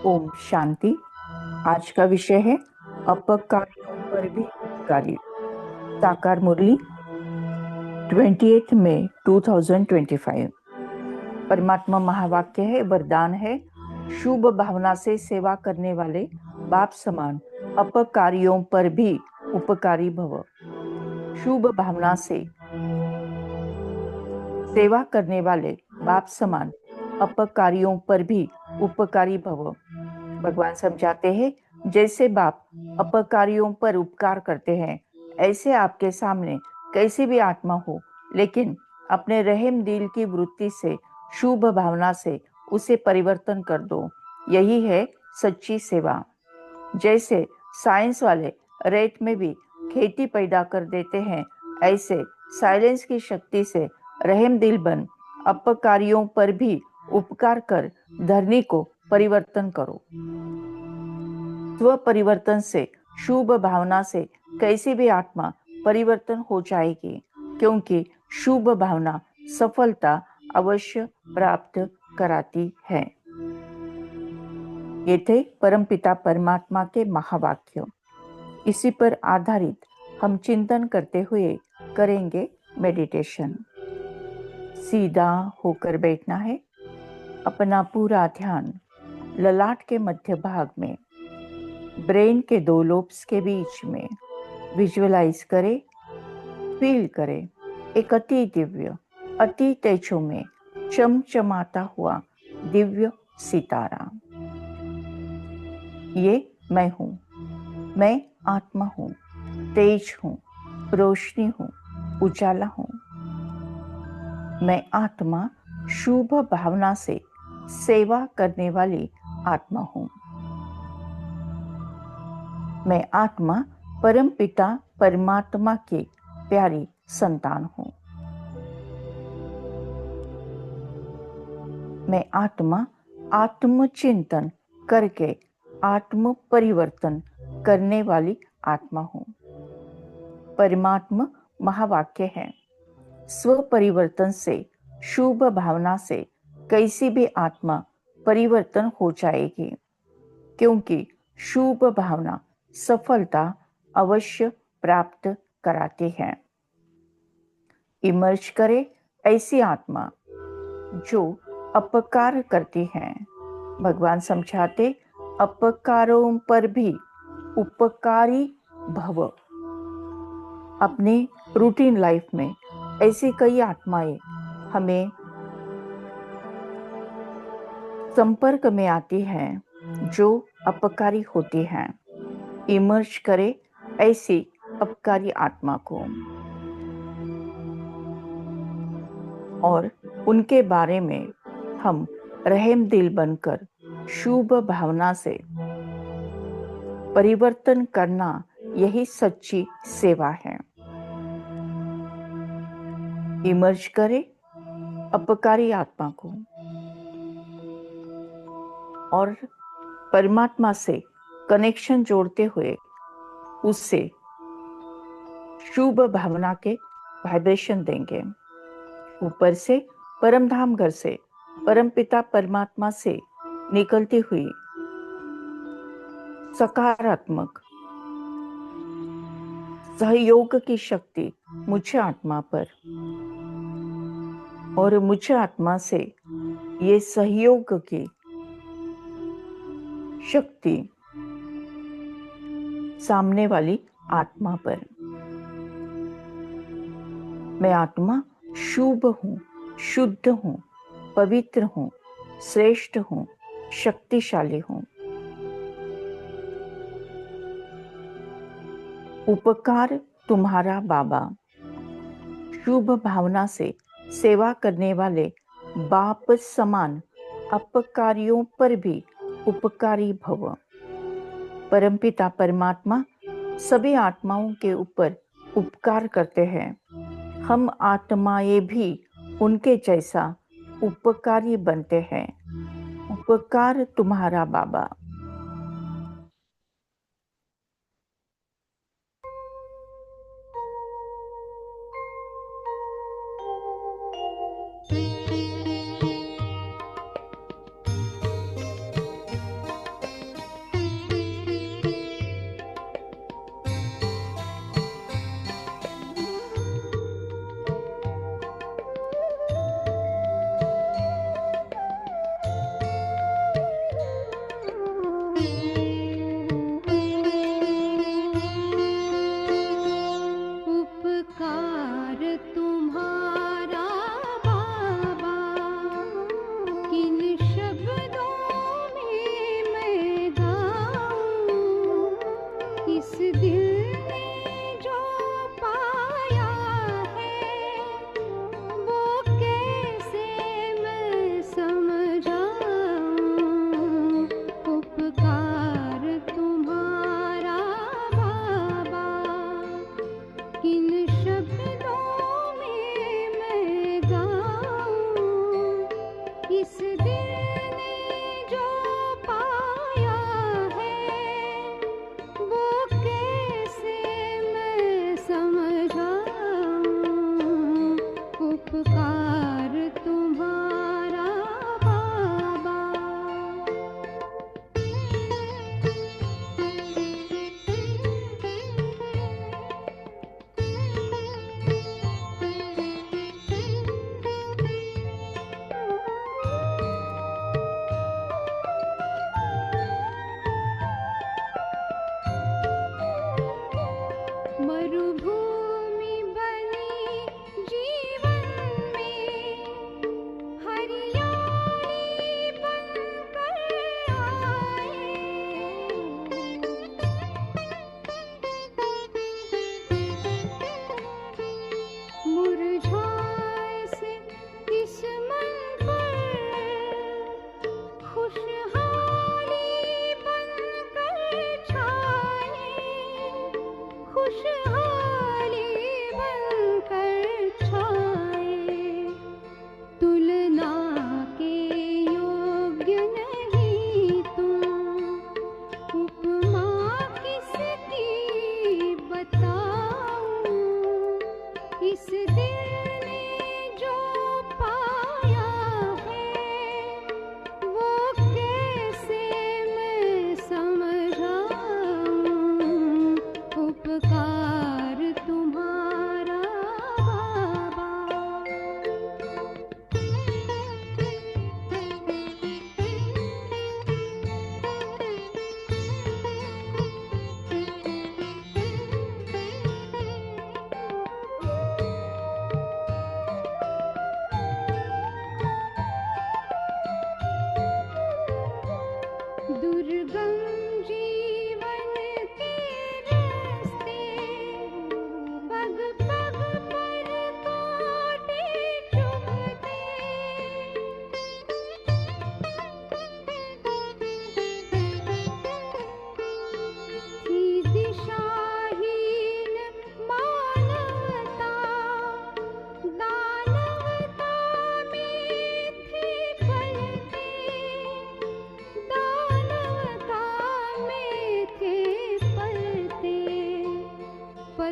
ओम शांति। आज का विषय है अपकारियों पर भी उपकारी। साकार मुरली 28 मई 2025। परमात्मा महावाक्य है, वरदान है, शुभ भावना से सेवा करने वाले बाप समान अपकारियों पर भी उपकारी भव। शुभ भावना से सेवा करने वाले बाप समान अपकारियों पर भी उपकारी भव। भगवान समझाते हैं, जैसे बाप अपकारियों पर उपकार करते हैं, ऐसे आपके सामने कैसी भी आत्मा हो, लेकिन अपने रहम दिल की वृत्ति से, शुभ भावना से उसे परिवर्तन कर दो। यही है सच्ची सेवा। जैसे साइंस वाले रेत में भी खेती पैदा कर देते हैं, ऐसे साइलेंस की शक्ति से रहम दिल बन अपकारियों पर भी उपकार कर धरनी को परिवर्तन करो। स्व परिवर्तन से, शुभ भावना से कैसी भी आत्मा परिवर्तन हो जाएगी, क्योंकि शुभ भावना सफलता अवश्य प्राप्त कराती है। ये थे परमपिता परमात्मा के महावाक्य। इसी पर आधारित हम चिंतन करते हुए करेंगे मेडिटेशन। सीधा होकर बैठना है। अपना पूरा ध्यान ललाट के मध्य भाग में, ब्रेन के 2 लोब्स के बीच में विजुअलाइज करें, फील करें एक अति दिव्य, अति तेजो में चमचमाता हुआ दिव्य सितारा। ये मैं हूँ, मैं आत्मा हूँ, तेज हूँ, रोशनी हूँ, उजाला हूँ। मैं आत्मा शुभ भावना से सेवा करने वाली आत्मा हूँ। मैं आत्मा परम पिता परमात्मा की प्यारी संतान हूँ। मैं आत्मा आत्मचिंतन करके आत्म परिवर्तन करने वाली आत्मा हूँ। परमात्मा महावाक्य है। स्व परिवर्तन से, शुभ भावना से कैसी भी आत्मा परिवर्तन हो जाएगी, क्योंकि शुभ भावना सफलता अवश्य प्राप्त कराती है। इमर्ज करे ऐसी आत्मा जो अपकार करती है। भगवान समझाते, अपकारों पर भी उपकारी भव। अपने रूटीन लाइफ में ऐसी कई आत्माएं हमें संपर्क में आती हैं जो अपकारी होती हैं। इमर्ज करे ऐसी अपकारी आत्मा को और उनके बारे में हम रहम दिल बनकर शुभ भावना से परिवर्तन करना, यही सच्ची सेवा है। इमर्ज करे अपकारी आत्मा को और परमात्मा से कनेक्शन जोड़ते हुए उससे शुभ भावना के वाइब्रेशन देंगे। ऊपर से परमधाम घर से परमपिता परमात्मा से निकलती हुई सकारात्मक सहयोग की शक्ति मुझ आत्मा पर और मुझ आत्मा से ये सहयोग की शक्ति सामने वाली आत्मा पर। मैं आत्मा शुभ हूँ, शुद्ध हूँ, पवित्र हूँ, श्रेष्ठ हूँ, शक्तिशाली हूँ। उपकार तुम्हारा बाबा। शुभ भावना से सेवा करने वाले बाप समान अपकारियों पर भी उपकारी भव। परमपिता परमात्मा सभी आत्माओं के ऊपर उपकार करते हैं। हम आत्माएं भी उनके जैसा उपकारी बनते हैं। उपकार तुम्हारा बाबा।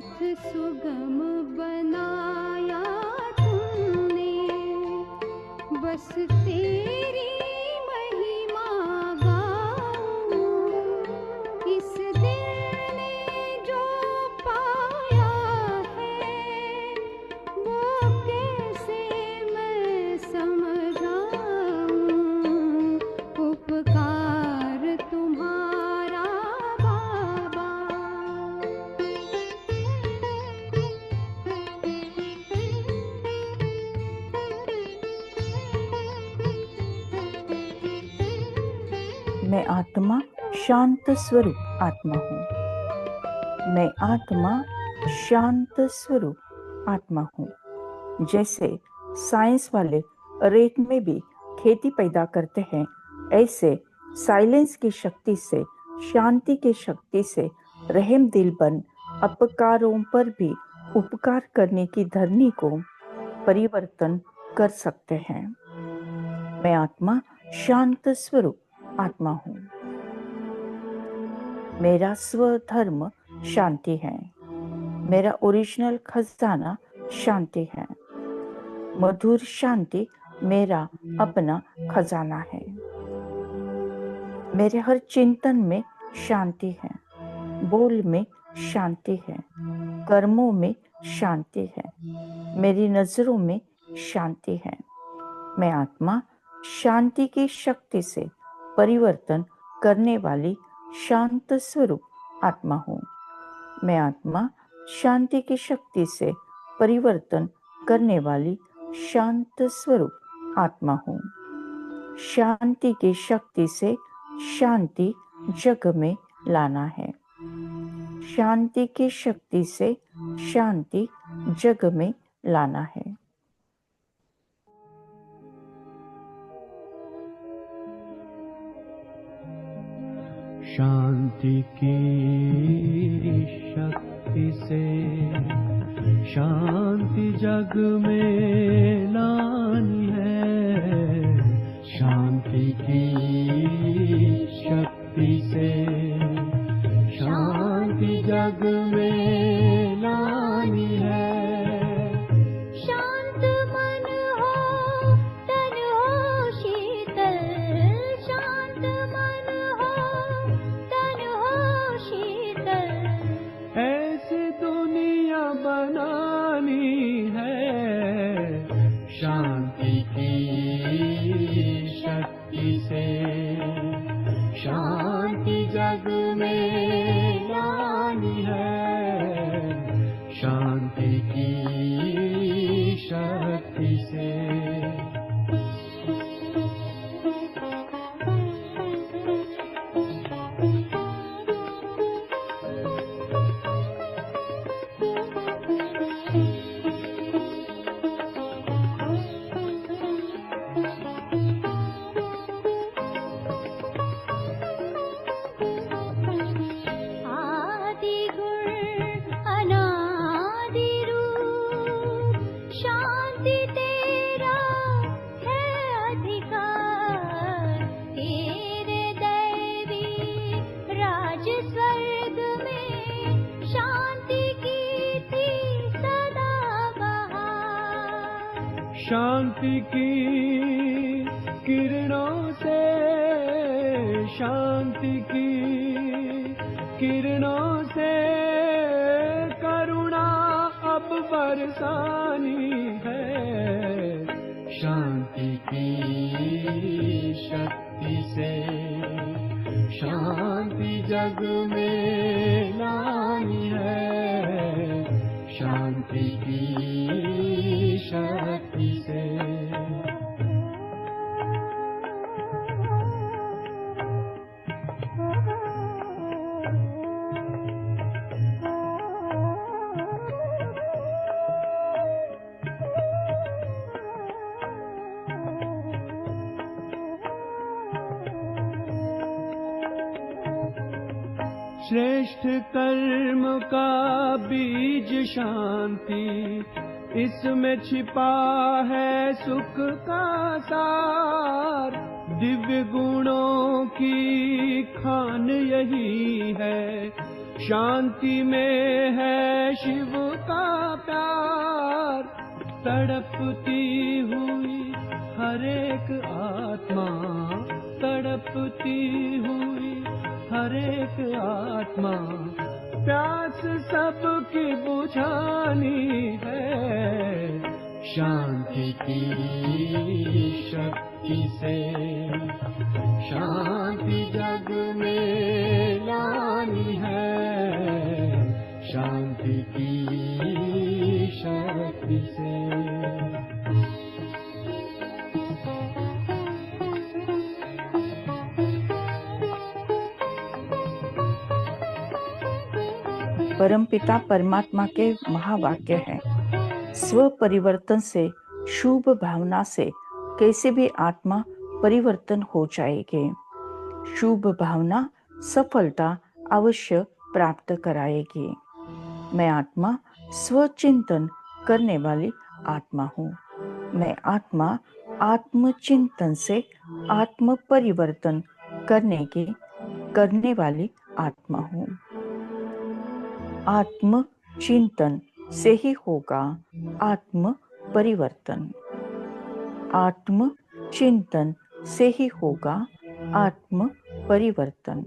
पथ सुगम बनाया तुमने, बस तेरी महिमा गाऊं। इस दिल ने जो पाया है, वो कैसे मैं समझाऊं। उपकार तुम्हारा बाबा। मैं आत्मा शांत स्वरूप आत्मा हूँ। मैं आत्मा शांत स्वरूप आत्मा हूँ। जैसे साइंस वाले रेत में भी खेती पैदा करते हैं, ऐसे साइलेंस की शक्ति से, शांति की शक्ति से रहम दिल बन अपकारों पर भी उपकार करने की धरनी को परिवर्तन कर सकते हैं। मैं आत्मा शांत स्वरूप आत्मा हूँ। मेरा स्वधर्म शांति है। मेरा ओरिजिनल खजाना शांति है। मधुर शांति मेरा अपना खजाना है। मेरे हर चिंतन में शांति है। बोल में शांति है। कर्मों में शांति है। मेरी नजरों में शांति है। मैं आत्मा शांति की शक्ति से परिवर्तन करने वाली शांत स्वरूप आत्मा हूँ। मैं आत्मा शांति की शक्ति से परिवर्तन करने वाली शांत स्वरूप आत्मा हूँ। शांति की शक्ति से शांति जग में लाना है। शांति की शक्ति से शांति जग में लाना है। शांति की शक्ति से शांति जग में लानी है। शांति की शक्ति से शांति जग में लानी है। शांत मन हो, तन हो शीतल। शांत मन हो, तन हो शीतल। ऐसी दुनिया बनानी है। शांति की शक्ति से शांति जग में लानी है। शांति की शक्ति से आदि गुण अनादि रूप, शांति तेरा है अधिकार। तेरे दैवी राज स्वर्ग में शांति की थी सदा बहार। शांति की किरणों से शांति की किरणों से करुणा अब बरसानी है। शांति की शक्ति से शांति जग में लानी है। शांति की शक्ति से श्रेष्ठ कर्म का बीज शांति, इसमें छिपा है सुख का सार। दिव्य गुणों की खान यही है शांति में है शिव का प्यार, तड़पती हुई हर एक आत्मा, तड़पती हुई हर एक आत्मा, प्यास सबकी बुझानी है, शांति की शक्ति से शांति जग में लानी है, शांति की शक्ति से। परमपिता परमात्मा के महावाक्य है, स्व परिवर्तन से, शुभ भावना से कैसे भी आत्मा परिवर्तन हो जाएगी। शुभ भावना सफलता अवश्य प्राप्त कराएगी। मैं आत्मा स्वचिंतन करने वाली आत्मा हूँ। मैं आत्मा आत्मचिंतन से आत्म परिवर्तन करने वाली आत्मा हूँ। आत्म चिंतन से ही होगा आत्म परिवर्तन। आत्म चिंतन से ही होगा आत्म परिवर्तन।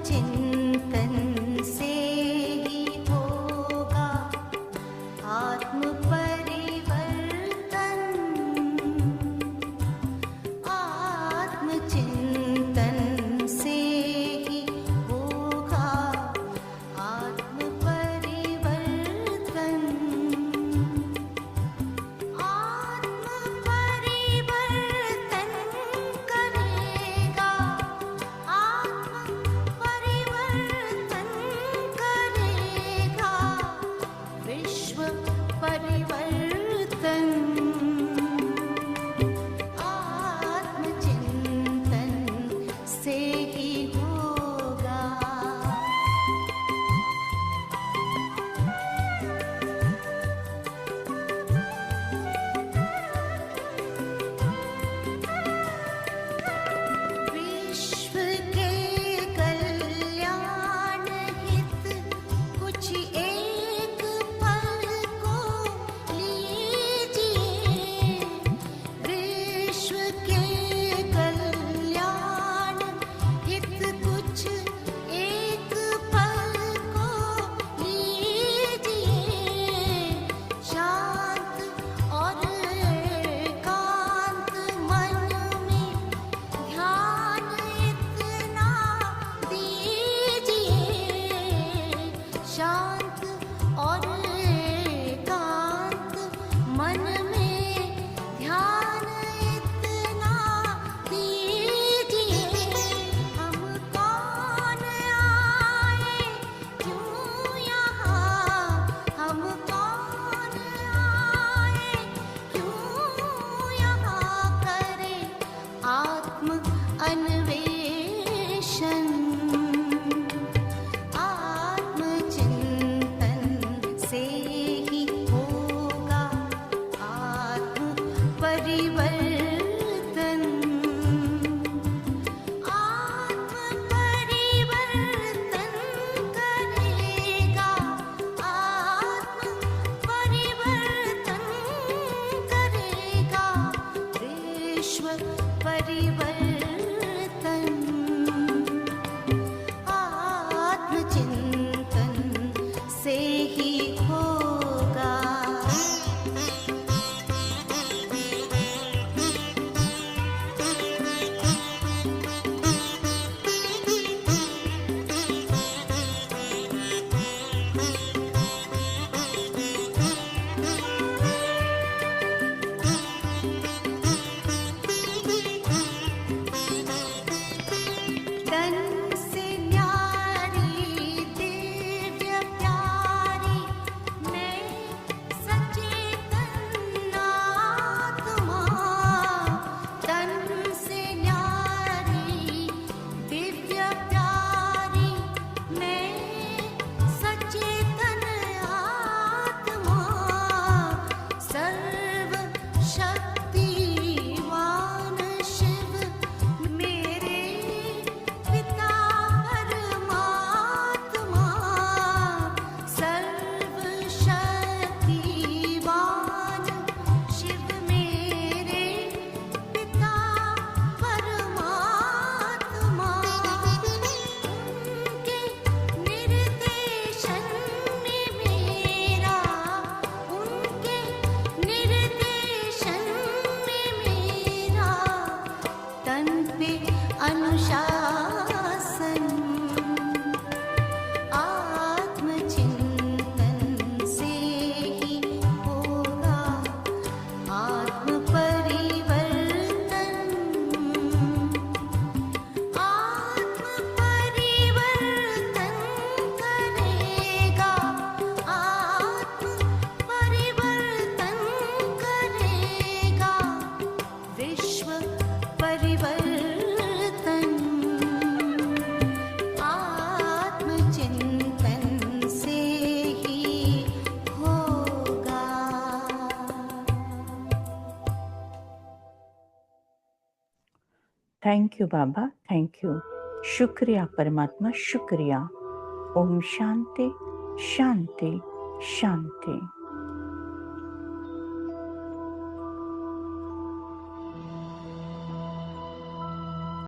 चिंतन से ही होगा आत्म परिवर्तन। आत्म चिंतन से ही होगा आत्म परिवर्तन। आत्म परिवर्तन करेगा, परिवर्तन करेगा विश्व परिवर्तन। आत्मचिंतन से ही होगा। विश्व के कल्याण हित कुछ एक पल को लीजिए। विश्व के कल्याण हित कुछ एक पल को लीजिए। शांत और एकांत मन में ध्यान इतना दीजिए। शांत और एकांत मन में ध्यान इतना दीजिए। हम कौन आए क्यों यहाँ, हम कौन आए क्यों यहाँ करें आत्म अन्वेषण। आत्मचिंतन से ही होगा आत्म परिवर्तन। आत्म परिवर्तन करेगा, आत्म परिवर्तन करेगा विश्व परिवर्तन। आत्मचिंतन से ही होगा। Thank you Baba, thank you. शुक्रिया परमात्मा, शुक्रिया। ओम शांति, शांति, शांति।